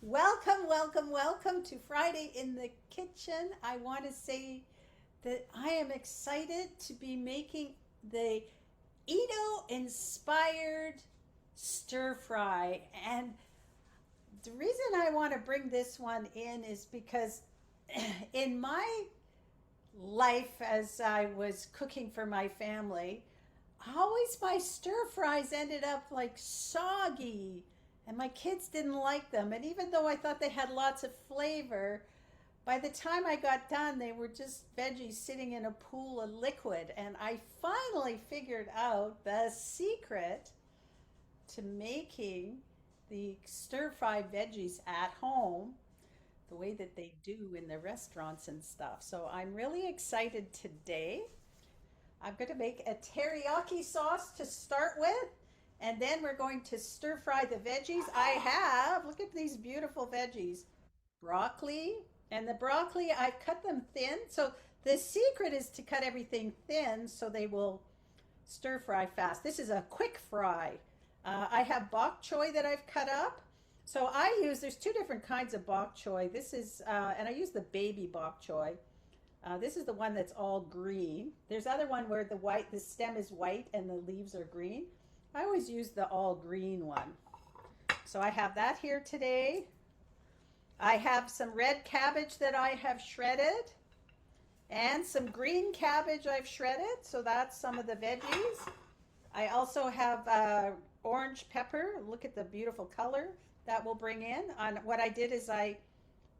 Welcome, welcome, welcome to Friday in the Kitchen. I want to say that I am excited to be making the Edo inspired stir fry. And the reason I want to bring this one in is because in my life, as I was cooking for my family, always my stir fries ended up like soggy, and my kids didn't like them. And even though I thought they had lots of flavor, by the time I got done, they were just veggies sitting in a pool of liquid. And I finally figured out the secret to making the stir fry veggies at home the way that they do in the restaurants and stuff. So I'm really excited today. I'm going to make a teriyaki sauce to start with, and then we're going to stir fry the veggies. Look at these beautiful veggies, broccoli, and the broccoli, I've cut them thin. So the secret is to cut everything thin so they will stir fry fast. This is a quick fry. I have bok choy that I've cut up. There's two different kinds of bok choy. And I use the baby bok choy. This is the one that's all green. There's other one where the stem is white and the leaves are green. I always use the all green one. So I have that here today. I have some red cabbage that I have shredded and some green cabbage I've shredded. So that's some of the veggies. I also have orange pepper. Look at the beautiful color that will bring in. On what I did is I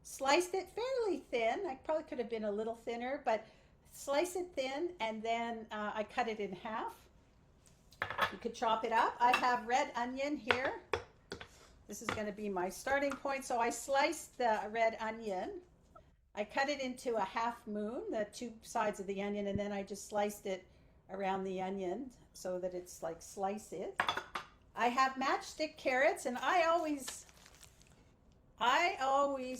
sliced it fairly thin. I probably could have been a little thinner, but slice it thin, and then I cut it in half. You could chop it up. I have red onion here. This is going to be my starting point. So I sliced the red onion. I cut it into a half moon, the two sides of the onion, and then I just sliced it around the onion so that it's like slice it. I have matchstick carrots, and I always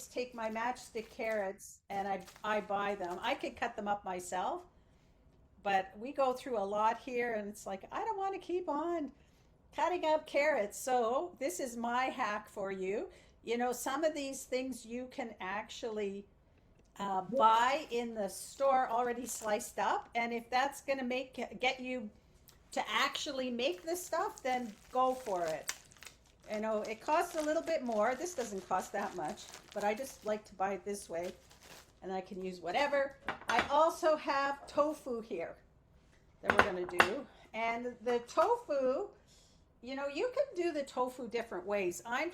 take my matchstick carrots and I buy them. I could cut them up myself, but we go through a lot here, and it's like I don't want to keep on cutting up carrots. So this is my hack for you. You know, some of these things you can actually buy in the store already sliced up, and if that's going to get you to actually make this stuff, then go for it. You know, it costs a little bit more. This doesn't cost that much, but I just like to buy it this way, and I can use whatever. I also have tofu here that we're going to do. And the tofu, you know, you can do the tofu different ways. I've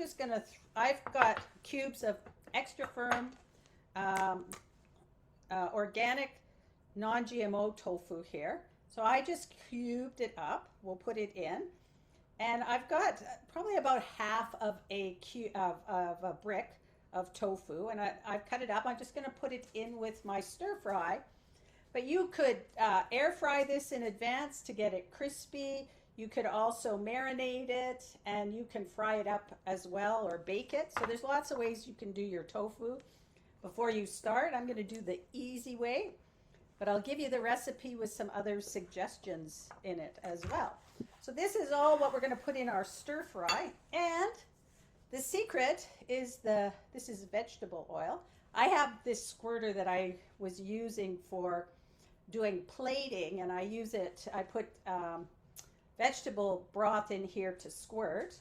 got cubes of extra firm, um, organic, non-GMO tofu here. So I just cubed it up. We'll put it in. And I've got probably about half of of a brick of tofu, and I've cut it up. I'm just going to put it in with my stir fry. But you could air fry this in advance to get it crispy. You could also marinate it, and you can fry it up as well or bake it. So there's lots of ways you can do your tofu. Before you start, I'm going to do the easy way, but I'll give you the recipe with some other suggestions in it as well. So this is all what we're going to put in our stir fry. And the secret is this is vegetable oil. I have this squirter that I was using for doing plating, and I put vegetable broth in here to squirt.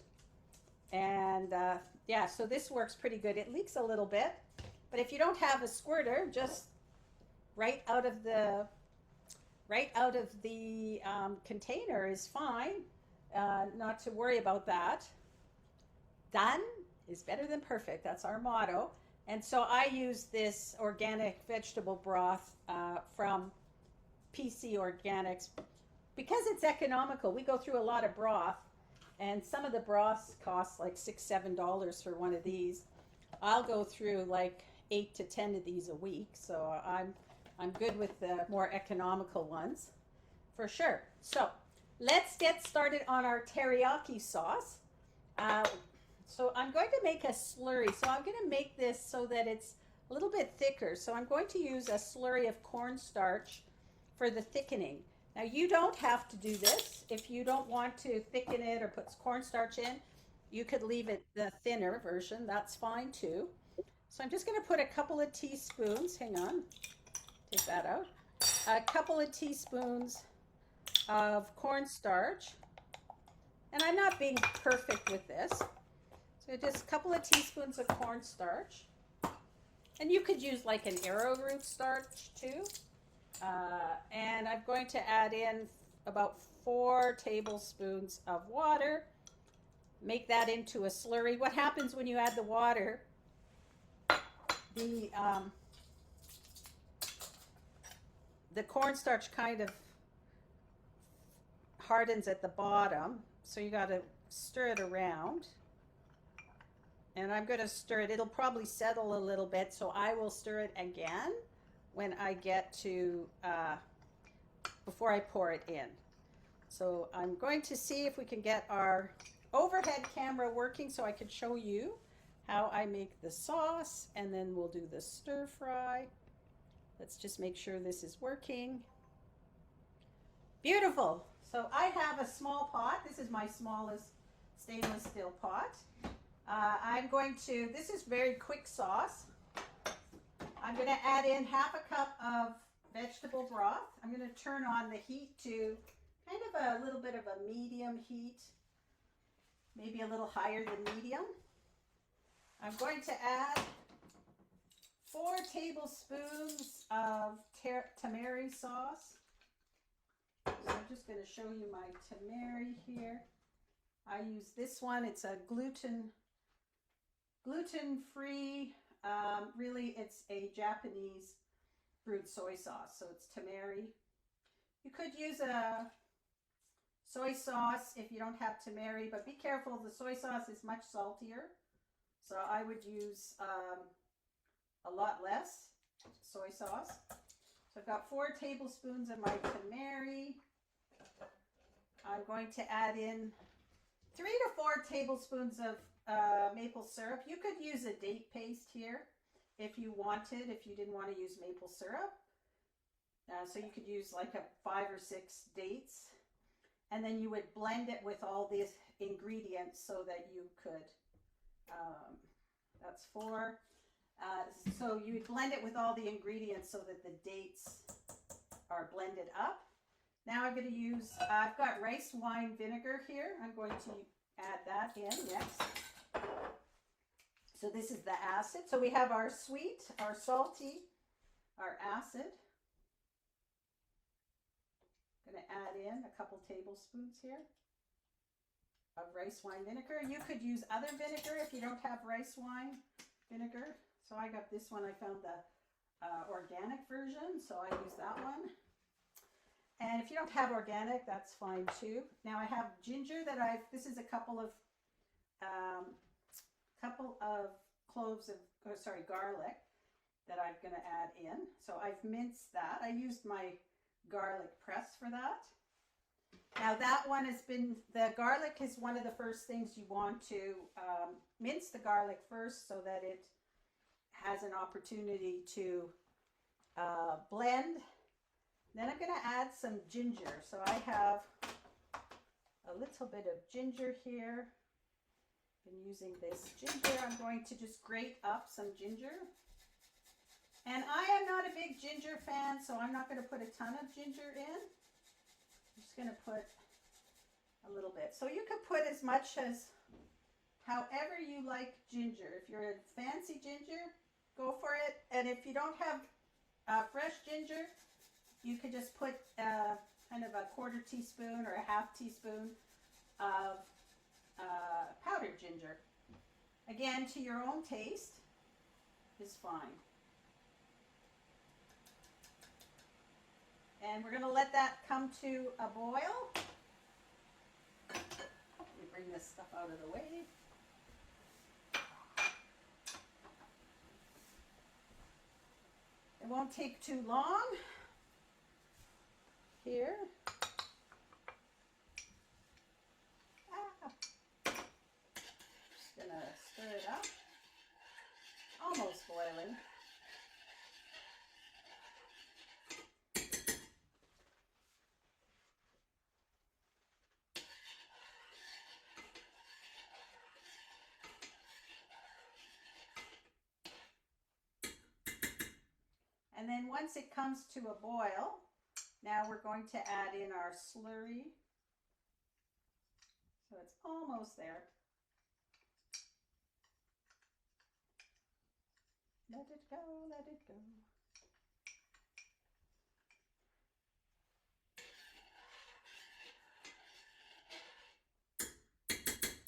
And yeah, so this works pretty good. It leaks a little bit, but if you don't have a squirter, just right out of the container is fine. Not to worry about that. Done is better than perfect. That's our motto. And so I use this organic vegetable broth from PC Organics because it's economical. We go through a lot of broth, and some of the broths cost like $6, $7 for one of these. I'll go through like 8 to 10 of these a week, so I'm good with the more economical ones, for sure. So let's get started on our teriyaki sauce. So I'm going to make a slurry. So I'm going to make this so that it's a little bit thicker. So I'm going to use a slurry of cornstarch for the thickening. Now you don't have to do this. If you don't want to thicken it or put cornstarch in, You could leave it the thinner version, that's fine too. So I'm just going to put a couple of teaspoons, hang on, take that out, a couple of teaspoons of cornstarch. And I'm not being perfect with this. So just a couple of teaspoons of cornstarch. And you could use like an arrowroot starch too. And I'm going to add in about 4 tablespoons of water. Make that into a slurry. What happens when you add the water? The cornstarch kind of hardens at the bottom, so you got to stir it around. And I'm going to stir it. It'll probably settle a little bit, so I will stir it again when I get to, before I pour it in. So I'm going to see if we can get our overhead camera working so I can show you how I make the sauce, and then we'll do the stir fry. Let's just make sure this is working. Beautiful. So I have a small pot. This is my smallest stainless steel pot. I'm going to, this is very quick sauce. I'm going to add in half a cup of vegetable broth. I'm going to turn on the heat to kind of a little bit of a medium heat, maybe a little higher than medium. I'm going to add 4 tablespoons of tamari sauce. So I'm just going to show you my tamari here. I use this one. It's a gluten-free, really it's a Japanese brewed soy sauce, so it's tamari. You could use a soy sauce if you don't have tamari, but be careful, the soy sauce is much saltier. So I would use a lot less soy sauce. So I've got 4 tablespoons of my tamari. I'm going to add in 3 to 4 tablespoons of maple syrup. You could use a date paste here if you wanted, if you didn't want to use maple syrup. So you could use like 5 or 6 dates. And then you would blend it with all these ingredients so that you could, that's 4. So you would blend it with all the ingredients so that the dates are blended up. Now I'm going to use, I've got rice wine vinegar here. I'm going to add that in next. So this is the acid. So we have our sweet, our salty, our acid. I'm going to add in a couple tablespoons here of rice wine vinegar. You could use other vinegar if you don't have rice wine vinegar. So I got this one. I found the organic version, so I use that one. And if you don't have organic, that's fine too. Now I have ginger that this is a couple of cloves of, garlic that I'm going to add in. So I've minced that. I used my garlic press for that. Now that one has been, the garlic is one of the first things you want to mince the garlic first so that it has an opportunity to blend. Then I'm going to add some ginger. So I have a little bit of ginger here. Been using this ginger. I'm going to just grate up some ginger. And I am not a big ginger fan, so I'm not going to put a ton of ginger in. I'm just going to put a little bit. So you could put as much as however you like ginger. If you're a fancy ginger, go for it. And if you don't have fresh ginger, you could just put kind of a 1/4 teaspoon or a 1/2 teaspoon of powdered ginger. Again, to your own taste is fine. And we're going to let that come to a boil. Let me bring this stuff out of the way. It won't take too long. Here. Just gonna stir it up. Almost boiling. And then once it comes to a boil, now we're going to add in our slurry. So it's almost there. Let it go, let it go.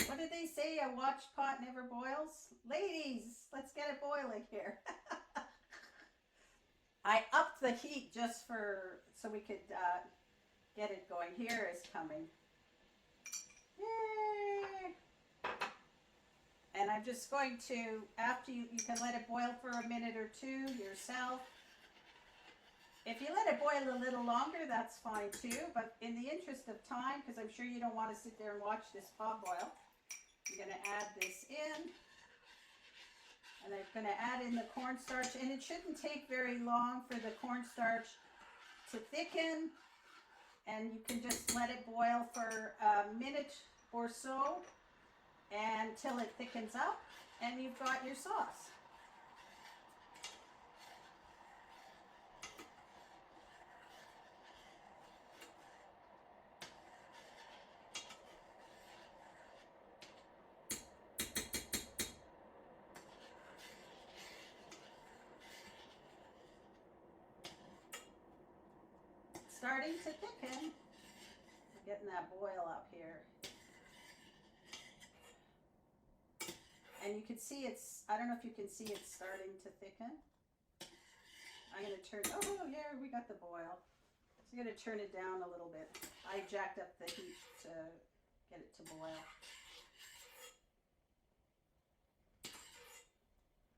What did they say? A watched pot never boils? Ladies, let's get it boiling here. I upped the heat just so we could get it going. Here is coming. Yay! And I'm just going to, after you can let it boil for a minute or two yourself. If you let it boil a little longer, that's fine too. But in the interest of time, because I'm sure you don't want to sit there and watch this pot boil, I'm going to add this in. And I'm going to add in the cornstarch. And it shouldn't take very long for the cornstarch to thicken. And you can just let it boil for a minute or so until it thickens up. And you've got your sauce. Starting to thicken. We're getting that boil up here. And you can see I don't know if you can see it's starting to thicken. I'm going to turn, oh yeah, we got the boil. So I'm going to turn it down a little bit. I jacked up the heat to get it to boil.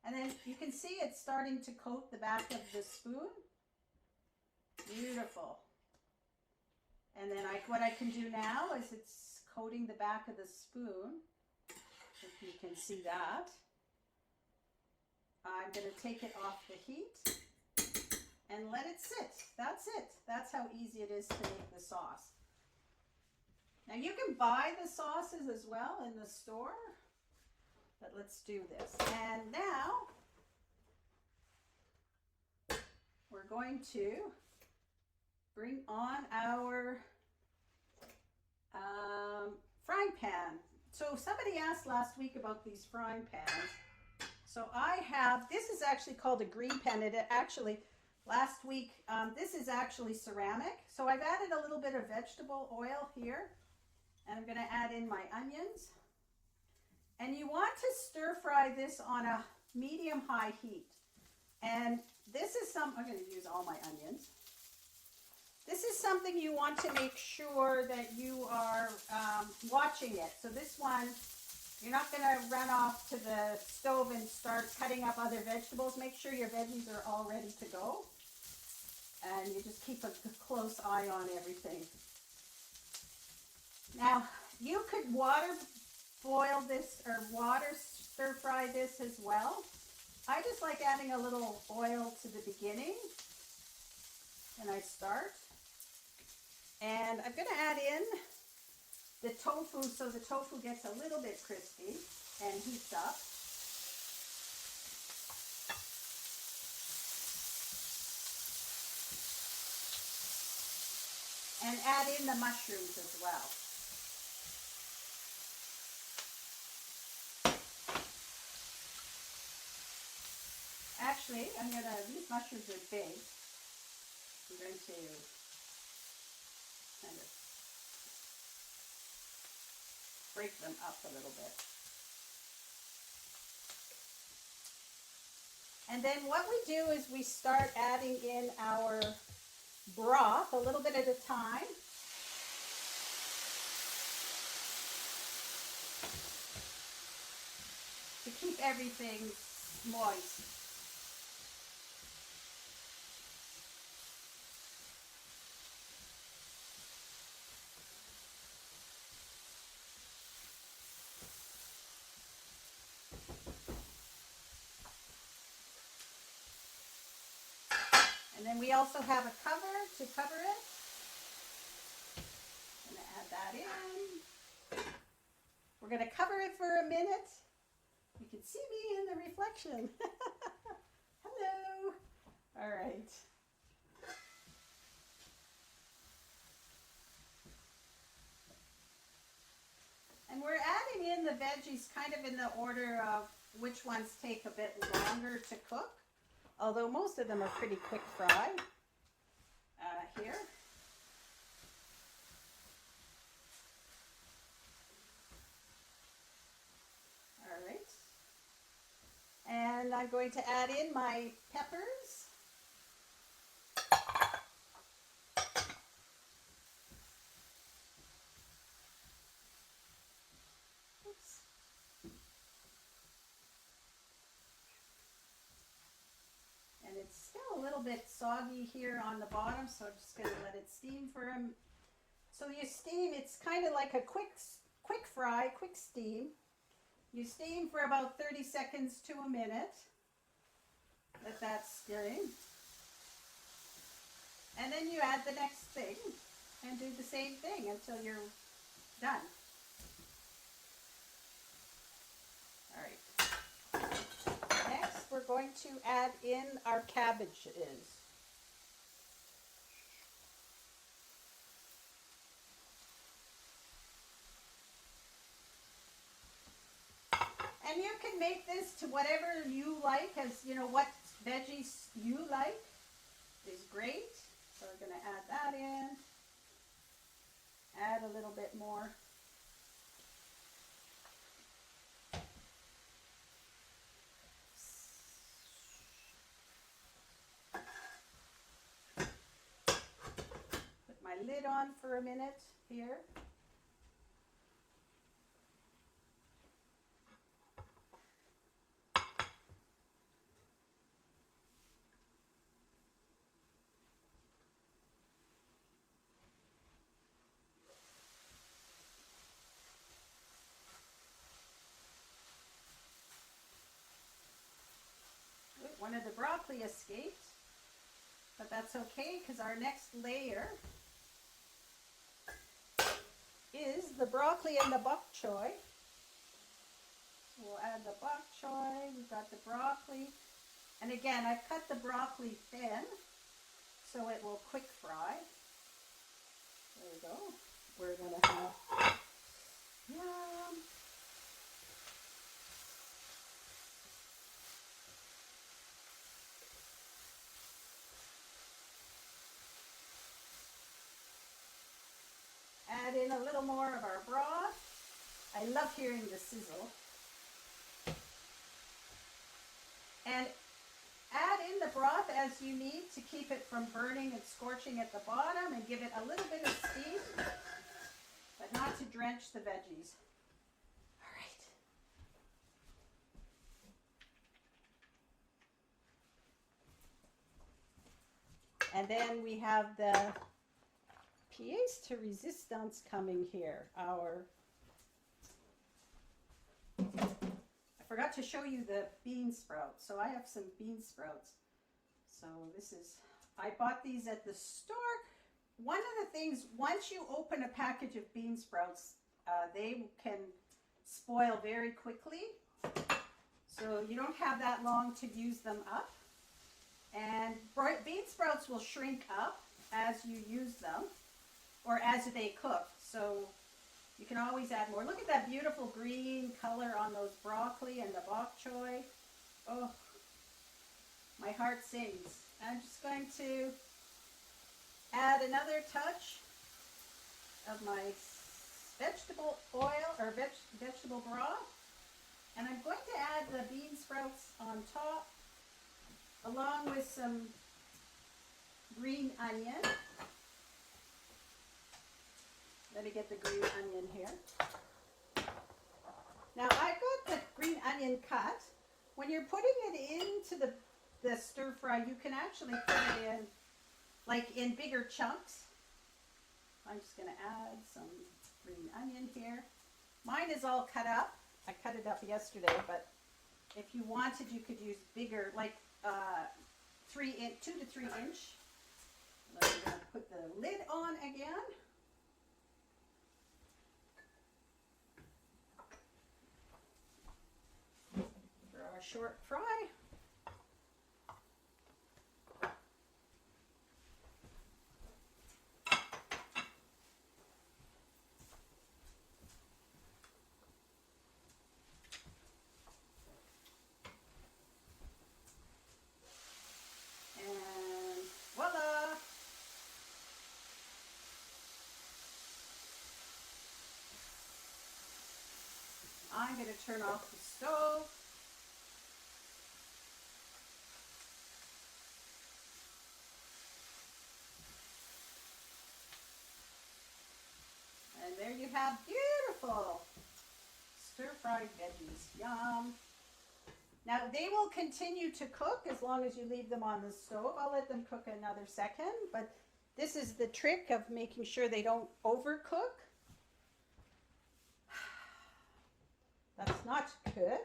And then you can see it's starting to coat the back of the spoon. Beautiful. And then what I can do now is it's coating the back of the spoon. If you can see that. I'm going to take it off the heat and let it sit. That's it. That's how easy it is to make the sauce. Now you can buy the sauces as well in the store, but let's do this. And now we're going to bring on our frying pan. So somebody asked last week about these frying pans. So I have, this is actually called a green pan. It actually, last week, this is actually ceramic. So I've added a little bit of vegetable oil here. And I'm going to add in my onions. And you want to stir fry this on a medium-high heat. And this is I'm going to use all my onions. This is something you want to make sure that you are watching it. So this one, you're not going to run off to the stove and start cutting up other vegetables. Make sure your veggies are all ready to go. And you just keep a close eye on everything. Now, you could water boil this or water stir fry this as well. I just like adding a little oil to the beginning when I start. And I'm going to add in the tofu so the tofu gets a little bit crispy and heats up. And add in the mushrooms as well. Actually, these mushrooms are big. I'm going to kind of break them up a little bit. And then what we do is we start adding in our broth a little bit at a time. To keep everything moist. And then we also have a cover to cover it. I'm going to add that in. We're going to cover it for a minute. You can see me in the reflection. Hello. All right. And we're adding in the veggies kind of in the order of which ones take a bit longer to cook, although most of them are pretty quick fry here. All right. And I'm going to add in my peppers. Oops. And it's still a little bit soggy here on the bottom, so I'm just going to let it steam for a. So you steam, it's kind of like a quick fry, quick steam. You steam for about 30 seconds to a minute. Let that steam. And then you add the next thing and do the same thing until you're done. All right. Next, we're going to add in our cabbages. And you can make this to whatever you like, as you know, what veggies you like is great. So we're going to add that in. Add a little bit more. Put my lid on for a minute here. One of the broccoli escaped, but that's okay because our next layer is the broccoli and the bok choy. We'll add the bok choy, we've got the broccoli, and again I've cut the broccoli thin so it will quick fry. There we go. We're going to have yum. Add in a little more of our broth. I love hearing the sizzle. And add in the broth as you need to keep it from burning and scorching at the bottom, and give it a little bit of steam, but not to drench the veggies. All right. And then we have the pièce de résistance coming here. I forgot to show you the bean sprouts. So I have some bean sprouts. So I bought these at the store. One of the things, once you open a package of bean sprouts, they can spoil very quickly. So you don't have that long to use them up. And bean sprouts will shrink up as you use them, or as they cook, so you can always add more. Look at that beautiful green color on those broccoli and the bok choy. Oh, my heart sings. I'm just going to add another touch of my vegetable oil, or vegetable broth, and I'm going to add the bean sprouts on top, along with some green onion. Let me get the green onion here. Now I've got the green onion cut. When you're putting it into the stir fry, you can actually put it in like in bigger chunks. I'm just going to add some green onion here. Mine is all cut up. I cut it up yesterday, but if you wanted, you could use bigger, like 2 to 3 inch. I'm going to put the lid on again. For our short fry. turn off the stove. And there you have beautiful stir-fried veggies. Yum. Now they will continue to cook as long as you leave them on the stove. I'll let them cook another second, but this is the trick of making sure they don't overcook. That's not good.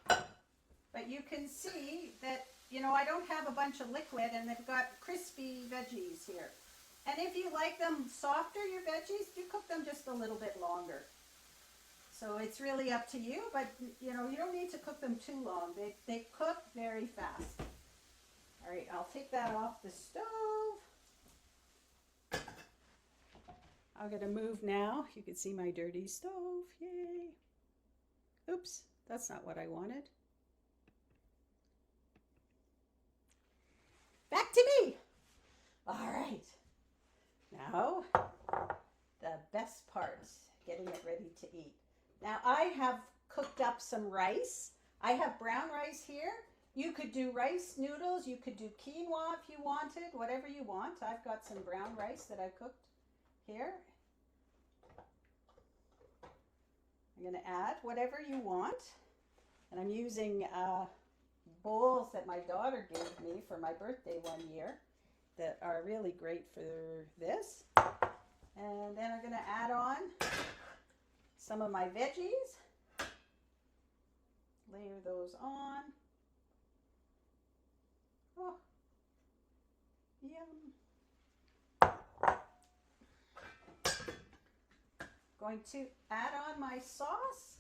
But you can see that, you know, I don't have a bunch of liquid and they've got crispy veggies here. And if you like them softer, your veggies, you cook them just a little bit longer. So it's really up to you, but you know, you don't need to cook them too long. They cook very fast. All right, I'll take that off the stove. I'm gonna move now. You can see my dirty stove, yay. Oops, that's not what I wanted. Back to me. All right, now the best part, getting it ready to eat. Now I have cooked up some rice. I have brown rice here. You could do rice noodles. You could do quinoa if you wanted, whatever you want. I've got some brown rice that I cooked here. I'm going to add whatever you want. And I'm using bowls that my daughter gave me for my birthday one year that are really great for this. And then I'm going to add on some of my veggies, layer those on. Oh, yum. Going to add on my sauce.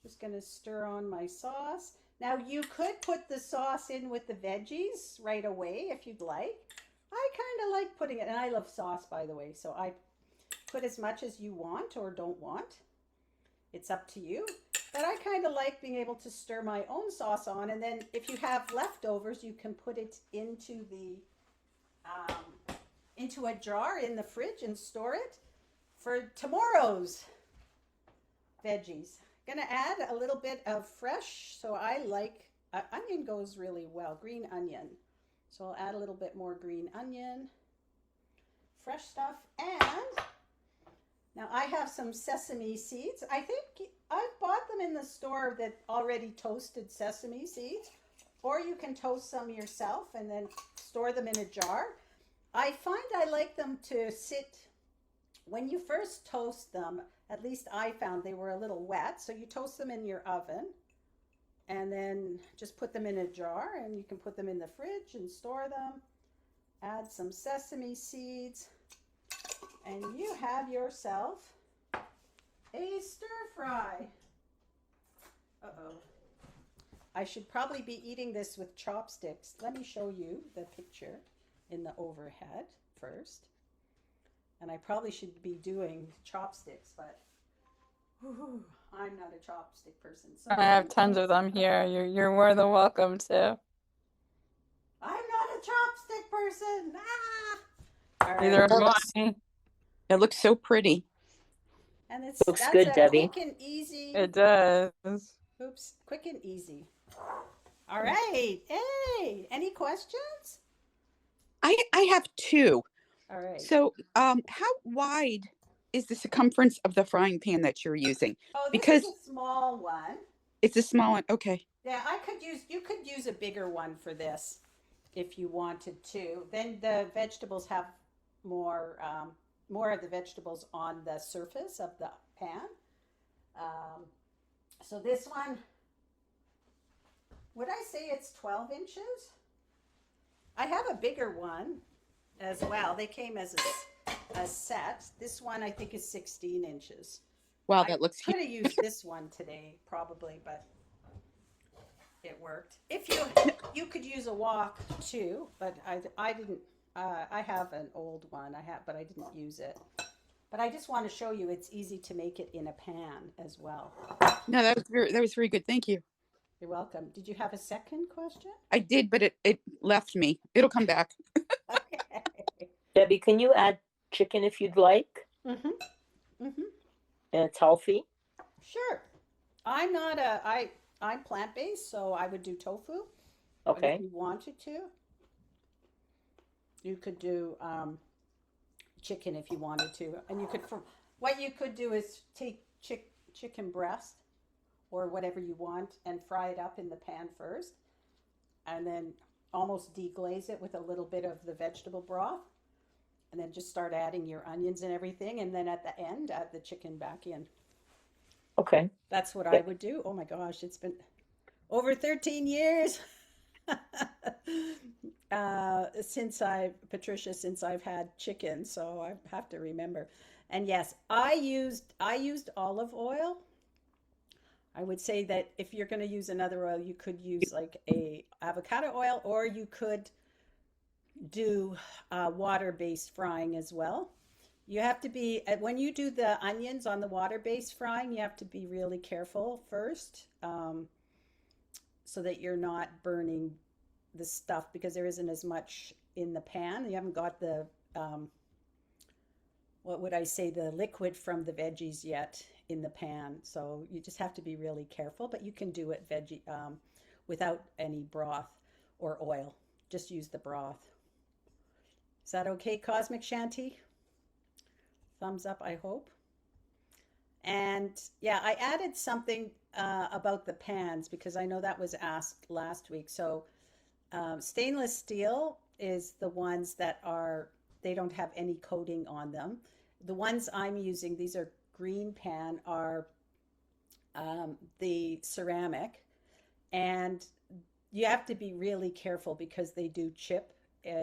Just going to stir on my sauce. Now you could put the sauce in with the veggies right away if you'd like. I kind of like putting it, and I love sauce, by the way, so I put as much as you want or don't want. It's up to you. But I kind of like being able to stir my own sauce on, and then if you have leftovers, you can put it into a jar in the fridge and store it for tomorrow's veggies. Gonna add a little bit of fresh, so I like, onion goes really well, green onion. So I'll add a little bit more green onion, fresh stuff, and now I have some sesame seeds. I think I've bought them in the store that already toasted sesame seeds, or you can toast some yourself and then store them in a jar. I find I like them to sit, when you first toast them, at least I found they were a little wet, so you toast them in your oven. And then just put them in a jar, and you can put them in the fridge and store them. Add some sesame seeds, and you have yourself a stir fry. Uh-oh. I should probably be eating this with chopsticks. Let me show you the picture in the overhead first. And I probably should be doing chopsticks, but whew, I'm not a chopstick person. So I have tons of them here. You're more than welcome to. I'm not a chopstick person. Ah! All right. Neither am I. It looks so pretty. And that's good, a Debbie. quick and easy. It does. Oops, quick and easy. All right. Hey, any questions? I have two. All right. So, how wide is the circumference of the frying pan that you're using? Oh, this because is a small one. It's a small one. Okay. Yeah, you could use a bigger one for this if you wanted to. Then the vegetables have more of the vegetables on the surface of the pan. So this one, would I say it's 12 inches? I have a bigger one as well. They came as a set. This one I think is 16 inches. Wow, that looks I could huge. have used this one today probably, but it worked. If you could use a wok too, but I didn't. I have an old one. But I didn't use it. But I just want to show you it's easy to make it in a pan as well. No, that was very good. Thank you. You're welcome. Did you have a second question? I did, but it left me. It'll come back. Okay. Debbie, can you add chicken if you'd like, Mm-hmm. Mm-hmm. and it's healthy. Sure. I'm plant-based, so I would do tofu. But if Okay. you wanted to, you could do chicken if you wanted to. And you could, what you could do is take chicken breast or whatever you want and fry it up in the pan first, and then almost deglaze it with a little bit of the vegetable broth, and then just start adding your onions and everything, and then at the end add the chicken back in. Okay. That's what I Yeah. would do. Oh my gosh, it's been over 13 years since I've had chicken, so I have to remember. And yes, I used olive oil. I would say that if you're going to use another oil, you could use like a avocado oil, or you could do water-based frying as well. You have to be when you do the onions on the water-based frying, you have to be really careful first, so that you're not burning the stuff because there isn't as much in the pan. You haven't got the what would I say, the liquid from the veggies yet in the pan. So you just have to be really careful, but you can do it veggie without any broth or oil. Just use the broth. Is that okay, Cosmic Shanty? Thumbs up, I hope. And yeah, I added something about the pans because I know that was asked last week. So stainless steel is the ones that they don't have any coating on them. The ones I'm using, these are green pan, are the ceramic. And you have to be really careful because they do chip.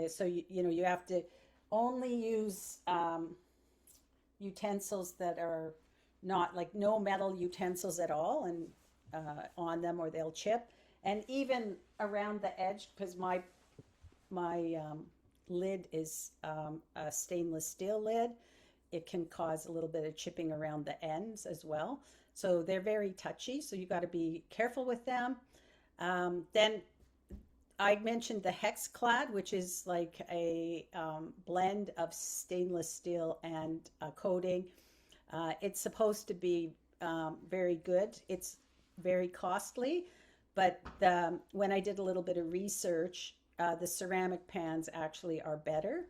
So you have to only use utensils that are not like no metal utensils at all and on them, or they'll chip. And even around the edge, because my lid is a stainless steel lid, it can cause a little bit of chipping around the ends as well. So they're very touchy. So you got to be careful with them. Then I mentioned the Hexclad, which is like a blend of stainless steel and a coating. It's supposed to be very good. It's very costly, but when I did a little bit of research, the ceramic pans actually are better.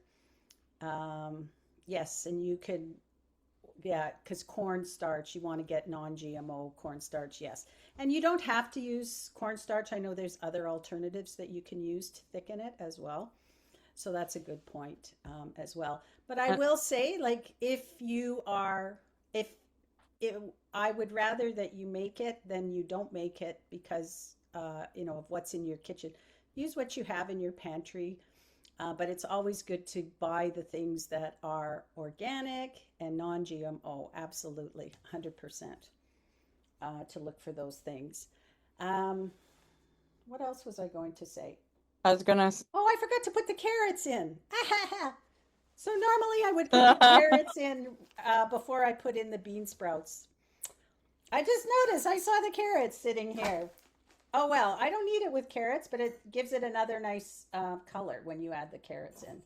Yes, and you can, yeah, because cornstarch, you want to get non-GMO cornstarch, yes. And you don't have to use cornstarch. I know there's other alternatives that you can use to thicken it as well. So that's a good point as well. But I Uh, will say, like, if it, I would rather that you make it than you don't make it because, of what's in your kitchen. Use what you have in your pantry, but it's always good to buy the things that are organic and non-GMO. Absolutely, 100%, to look for those things. Um, what else was I going to say? I was gonna. Oh, I forgot to put the carrots in. So normally I would put the carrots in before I put in the bean sprouts. I just noticed I saw the carrots sitting here. Oh well, I don't need it with carrots, but it gives it another nice color when you add the carrots in.